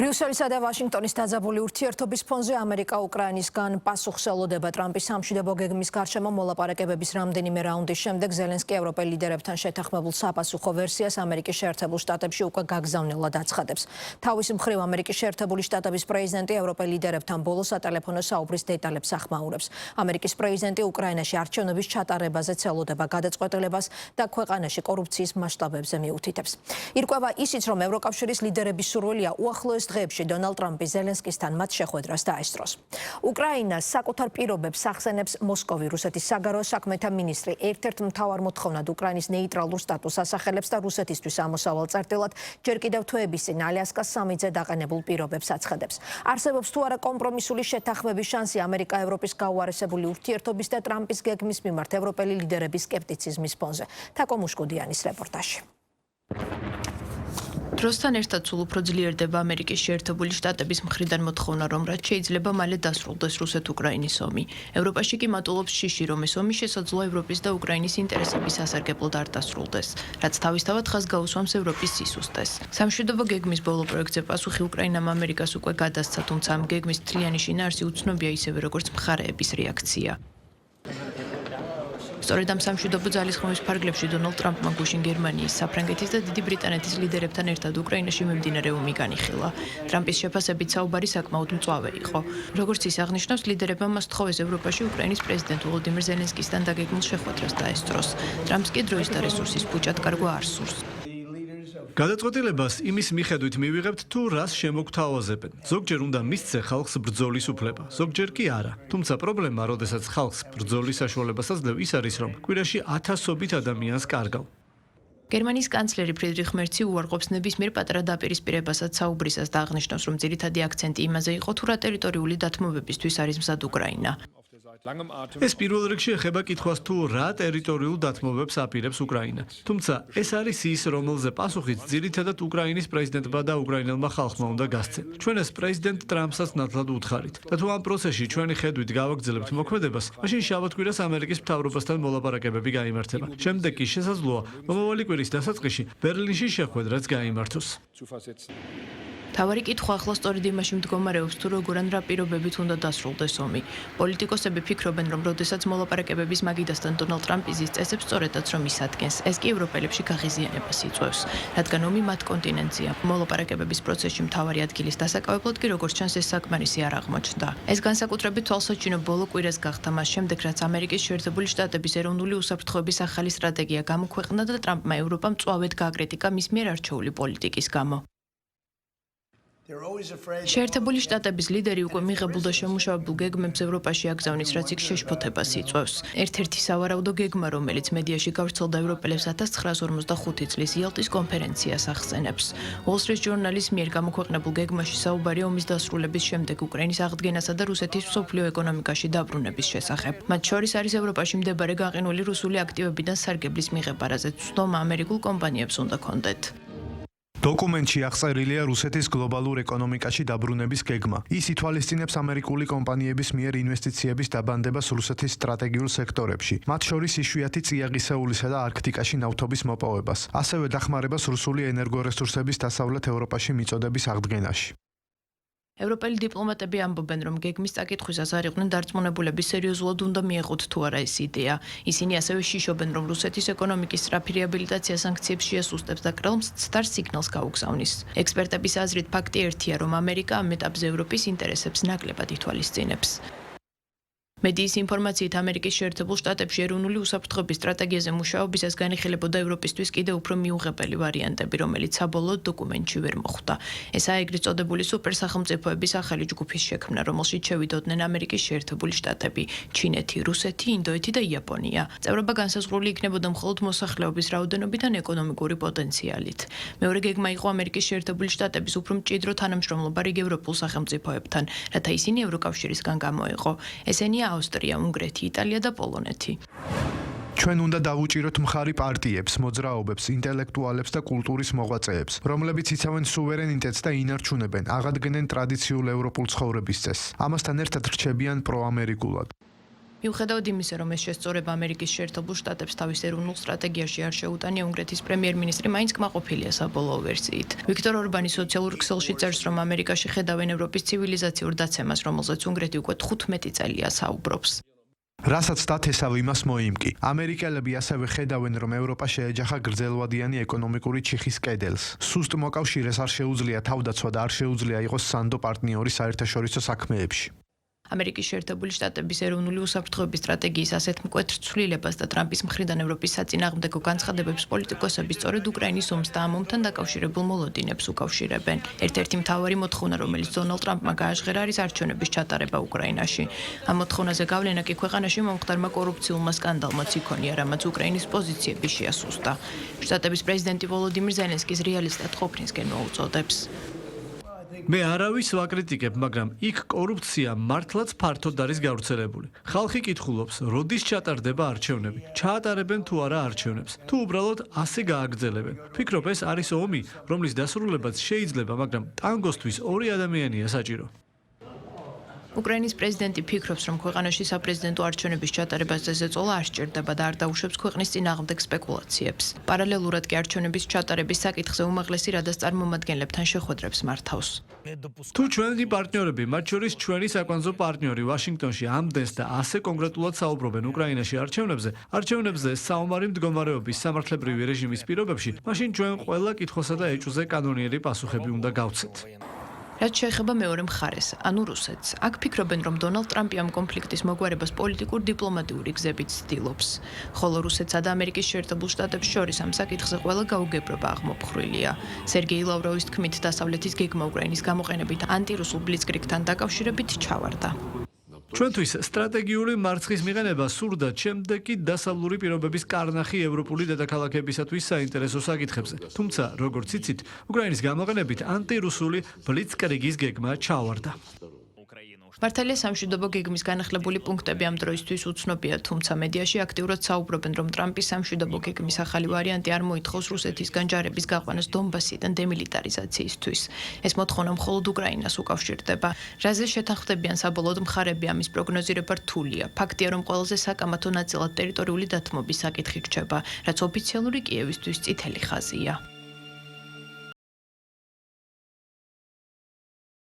ბრიუსელისა და ვაშინგტონის დაძაბული ურთიერთობის ფონზე ამერიკა უკრაინისგან პასუხს ელოდება ტრამპის სამშვიდობო გეგმის გარშემო მოლაპარაკებების რამდენიმე რაუნდის შემდეგ ზელენსკი ევროპელ ლიდერებთან შეთანხმებულ საპასუხო ვერსიას ამერიკის შეერთებულ შტატებში უკვე გაგზავნილად აცხადებს. თავის მხრივ ამერიკის შეერთებული შტატების პრეზიდენტი ევროპელ ლიდერებთან ბოლო სატელეფონო საუბრის დეტალებს ახმაურებს. ამერიკის პრეზიდენტი უკრაინაში არჩევნების ჩატარებაზე ელოდება გადაწყვეტილებას და ქვეყანაში კორუფციის მასშტაბებზე მიუთითებს. ირკვევა ისიც, რომ ევროკავშირის ლიდერების სურვილია უახლოეს დღეებში დონალდ ტრამპი ზელენსკისთან მათ შეხვედრას დაესწროს. უკრაინას საკუთარ პირობებს ახსენებს მოსკოვი. რუსეთის საგარეო საქმეთა მინისტრი ერთ-ერთ მთავარ მოთხოვნად უკრაინის ნეიტრალურ სტატუსს ასახელებს და რუსეთისთვის ამოსავალ წერტილად ჯერ კიდევ თვეების წინ ალიასკას სამიტზე დაყენებულ პირობებს აცხადებს. არსებობს თუ არა კომპრომისული შეთანხმების შანსი ამერიკა-ევროპის გაუარესებული ურთიერთობის და ტრამპის გეგმის მიმართ ევროპელი ლიდერების სკეპტიციზმის ფონზე. თაკო მუშკუდიანის რეპორტაჟი. დროსთან ერთად სულ უფრო ძლიერდება ამერიკის შეერთებული შტატების მხრიდან მოთხოვნა, რომ რაც შეიძლება მალე დასრულდეს რუსეთ-უკრაინის ომი. ევროპაში კი მატულობს შიში, რომ ეს ომი შესაძლოა ევროპის და უკრაინის ინტერესების სასარგებლოდ არ დასრულდეს, რაც თავისთავად ხაზს გაუსვამს ევროპის სისუსტეს. სამშვიდობო გეგმის ბოლო პროექტზე პასუხი უკრაინამ ამერიკას უკვე გადასცა, თუმცა ამ გეგმის მთლიანი შინაარსი უცნობია ისევე როგორც მხარეების რეაქცია. სწორედ ამ სამშვიდობო ძალისხმევის ფარგლებში დონალდ ტრამპმა გუშინ გერმანიის, საფრანგეთის და დიდი ბრიტანეთის ლიდერებთან ერთად უკრაინაში მიმდინარე ომი განიხილა. ტრამპის შეფასებით საუბარი საკმაოდ მწვავე იყო. როგორც ის აღნიშნავს, ლიდერებმა მას თხოვეს ევროპაში უკრაინის პრეზიდენტ ვოლოდიმირ ზელენსკისთან დაგეგმილ შეხვედრას დაესწროს. ტრამპს კი დროის და რესურსის ფუჭატკარგვა არ სურს. გადაწყვეტილებას იმის მიხედვით მივიღებთ, თუ რას შემოგთავაზებენ. ზოგჯერ უნდა მისცე ხალხს ბრძოლის უფლება, ზოგჯერ კი არა. თუმცა პრობლემა, როდესაც ხალხს ბრძოლის საშუალებას აძლევ, ის არის, რომ კვირაში ათასობით ადამიანს კარგავ. გერმანიის კანცლერი ფრიდრიხ მერცი უარყოფს ნებისმიერ პატარა დაპირისპირებასაც საუბრისას და აღნიშნავს, რომ ძირითადი აქცენტი იმაზე იყო, თუ რა ტერიტორიული დათმობებისთვის არის მზად უკრაინა. ეს პირველ რიგში ეხება კითხვას, თუ რა ტერიტორიულ დათმობებს აპირებს უკრაინა. თუმცა ეს არის ის, რომელზე პასუხიც ძირითადად უკრაინის პრეზიდენტმა და უკრაინელმა ხალხმა უნდა გასცენ. ჩვენ ეს პრეზიდენტ ტრამპსაც ნათლად უთხარით. და თუ ამ პროცესში ჩვენი ხედვით გავაგრძელებთ მოქმედებას, მაშინ შაბათ კვირას ამერიკის მთავრობასთან მოლაპარაკებები გაიმართება. შემდეგ კი შესაძლოა, მომავალი კვირის დასაწყისში ბერლინში შეხვედრაც გაიმართოს. თავარი კითხვა ახლა სწორედ იმაში მდგომარეობს, თუ როგორ ან რა პირობებით უნდა დასრულდეს ომი. პოლიტიკოსები ფიქრობენ, რომ როდესაც მოლაპარაკებების მაგიდასთან დონალდ ტრამპი ზის წესებს სწორედაც რომ ის ადგენს, ეს კი ევროპელებში გაღიზიანებას იწვევს, რადგან ომი მათ კონტინენტზეა. მოლაპარაკებების პროცესში მთავარი ადგილის დასაკავებლად კი როგორც ჩანს ეს საკმარისი არ აღმოჩნდა. ეს განსაკუთრებით თვალსაჩინო ბოლო კვირას გახდა მას შემდეგ, რაც ამერიკის შეერთებული შტატების ეროვნული უსაფრთხოების ახალი სტრატეგია გამოქვეყნდა და ტრამპმა ევროპამ მწვავედ გააკრიტიკა მის მიერ არჩეული პოლიტიკის გამო. შეერთებული შტატების ლიდერი უკვე მიღებულ და შემუშავებულ გეგმებს ევროპაში აგზავნის, რაც იქ შეშფოთებას იწვევს. ერთ-ერთი სავარაუდო გეგმა, რომელიც მედიაში გავრცელდა ევროპელებს 1945 წლის იალტის კონფერენციას ახსენებს. Wall Street Journal-ის მიერ გამოქვეყნებულ გეგმაში საუბარი ომის დასრულების შემდეგ უკრაინის აღდგენასა და რუსეთის მსოფლიო ეკონომიკაში დაბრუნების შესახებ. მათ შორის არის ევროპაში მდებარე გაყინული რუსული აქტივებიდან სარგებლის მიღება, რაზეც ცდომა ამერიკულ კომპანიებს უნდა კონდეთ. დოკუმენტში აღწერილია რუსეთის გლობალურ ეკონომიკაში დაბრუნების გეგმა. ის ითვალისწინებს ამერიკული კომპანიების მიერ ინვესტიციების დაბანდებას რუსეთის სტრატეგიულ სექტორებში, მათ შორის იშვიათი წიაღისეულისა და არქტიკაში ნავთობის მოპოვებას, ასევე დახმარებას რუსული ენერგორესურსების დასავლეთ ევროპაში მიწოდების აღდგენაში. ევროპელი დიპლომატები ამბობენ, რომ გეგმის წაკითხვისას არ იყვნენ დარწმუნებულები სერიოზულად უნდა მიეღოთ თუ არა ეს იდეა. ისინი ასევე შიშობენ, რომ რუსეთის ეკონომიკის სწრაფი რეაბილიტაცია სანქციებს შეასუსტებს და კრემლს ცდარ სიგნალს გაუგზავნის. ექსპერტების აზრით ფაქტი ერთია, რომ ამერიკა ამ ეტაპზე ევროპის ინტერესებს ნაკლებად ითვალისწინებს. მედიის ინფორმაციით ამერიკის შეერთებულ შტატებში ეროვნული უსაფრთხოების სტრატეგიაზე მუშაობისას განიხილებოდა ევროპისთვის კიდევ უფრო მიუღებელი ვარიანტები, რომელიც საბოლოოდ დოკუმენტში ვერ მოხვდა. ესაა ეგრეთ წოდებული სუპერსახელმწიფოების ახალი ჯგუფის შექმნა, რომელშიც შევიდოდნენ ამერიკის შეერთებული შტატები, ჩინეთი, რუსეთი, ინდოეთი და იაპონია. წევრობა განსაზღვრული იქნებოდა მხოლოდ მოსახლეობის რაოდენობით ან ეკონომიკური პოტენციალით. მეორე გეგმა იყო ამერიკის შეერთებული შტატების უფრო მჭიდრო თანამშრომლობა რიგ ევროპულ სახელმწიფოებთან, რათა ისინი ევროკავშირისგან გამოეყო. ესენია ავსტრია, უნგრეთი, იტალია და პოლონეთი. ჩვენ უნდა დავუჭიროთ მხარი პარტიებს, მოძრაობებს, ინტელექტუალებს და კულტურის მოღვაწეებს, რომლებიც იცავენ სუვერენიტეტს და ინარჩუნებენ, აღადგენენ ტრადიციულ ევროპულ ცხოვრების წესს. ამასთან ერთად რჩებიან პროამერიკულად. მიუხედავად იმისა, რომ ეს შესწორება ამერიკის შეერთებულ შტატებს თავის ეროვნულ სტრატეგიაში არ შეუტანია, უნგრეთის პრემიერ-მინისტრი მაინც კმაყოფილია საბოლოო ვერსიით. ვიქტორ ორბანი სოციალურ ქსელში წერს, რომ ამერიკაში ხედავენ ევროპის ცივილიზაციურ დაცემას, რომელზეც უნგრეთი უკვე 15 წელია საუბრობს. რასაც დათესავ იმას მოიმკი. ამერიკელები ასევე ხედავენ, რომ ევროპა შეეჯახა გრძელვადიანი ეკონომიკური ჩიხის კედელს. სუსტ მოკავშირეს არ შეუძლია თავდაცვა და არ შეუძლია იყოს სანდო პარტნიორი საერთაშორისო საქმეებში. ამერიკის შეერთებული შტატების ეროვნული უსაფრთხოების სტრატეგიის ასეთ მკვეთრ ცვლილებას და ტრამპის მხრიდან ევროპის საწინააღმდეგო განცხადებებს პოლიტიკოსები სწორედ უკრაინის ომს და ამ ომთან დაკავშირებულ მოლოდინებს უკავშირებენ. ერთ-ერთი მთავარი მოთხოვნა, რომელიც დონალდ ტრამპმა გააჟღერა, არის არჩევნების ჩატარება უკრაინაში. ამ მოთხოვნაზე გავლენა კი ქვეყანაში მომხდარმა კორუფციულმა სკანდალმაც იქონია, რამაც უკრაინის პოზიციები შეასუსტა. შტატების პრეზიდენტი ვოლოდიმირ ზელენსკის რეალისტად ყოფნისკენ მოუწოდებს. მე არავის ვაკრიტიკებ, მაგრამ იქ კორუფცია მართლაც ფართოდ არის გავრცელებული. ხალხი კითხულობს, როდის ჩატარდება არჩევნები, ჩაატარებენ თუ არა არჩევნებს, თუ უბრალოდ ასე გააგრძელებენ. ფიქრობ, ეს არის ომი, რომლის დასრულებაც შეიძლება, მაგრამ ტანგოსთვის ორი ადამიანია საჭირო. უკრაინის პრეზიდენტი ფიქრობს, რომ ქვეყანაში საპრეზიდენტო არჩევნების ჩატარებაზე ზეწოლა არ სჭირდება და არ დაუშვებს ქვეყნის წინააღმდეგ სპეკულაციებს. პარალელურად კი არჩევნების ჩატარების საკითხზე უმაღლესი რადას წარმომადგენლებთან შეხვედრებს მართავს. თუ ჩვენი პარტნიორები, მათ შორის ჩვენი საკვანძო პარტნიორი ვაშინგტონში ამდენს და ასე კონკრეტულად საუბრობენ უკრაინაში არჩევნებზე საომარი მდგომარეობის სამართლებრივი რეჟიმის პირობებში, მაშინ ჩვენ ყველა კითხვასა და ეჭვზე კანონიერი პასუხები უნდა გავცეთ. რაც შეეხება მეორე მხარეს, ანუ რუსეთს. აქ ფიქრობენ, რომ დონალდ ტრამპი ამ კონფლიქტის მოგვარებას პოლიტიკურ-დიპლომატიური გზებით ცდილობს. ხოლო რუსეთსა და ამერიკის შეერთებულ შტატებს შორის ამ საკითხზე ყველა გაუგებრობა აღმოფხრილია. სერგეი ლავროვის თქმით, დასავლეთის გეგმა უკრაინის გამოყენებით ანტირუსულ ბლიცკრიგთან დაკავშირებით ჩავარდა. ჩვენთვის სტრატეგიული მარცხის მიღება სურდა შემდეგ კი დასავლური პირობების კარნახი ევროპული დედაქალაქებისათვის საინტერესო საკითხებზე. თუმცა, როგორც იცით, უკრაინის გამოყენებით ანტირუსული ბლიცკრიგის გეგმა ჩავარდა. მართალია სამშვიდობო გეგმის განახლებული პუნქტები ამ დროისთვის უცნობია, თუმცა მედიაში აქტიურად საუბრობენ, რომ ტრამპის სამშვიდობო გეგმის ახალი ვარიანტი არ მოითხოვს რუსეთისგან ჯარების გაყვანას დონბასიდან დემილიტარიზაციისთვის. ეს მოთხოვნა მხოლოდ უკრაინას უკავშირდება. რაზე შეთანხმდებიან საბოლოოდ მხარები, ამის პროგნოზირება რთულია. ფაქტია, რომ ყველაზე საკამათო ნაწილად ტერიტორიული დათმობის საკითხი რჩება, რაც ოფიციალური კიევისთვის წითელი ხაზია.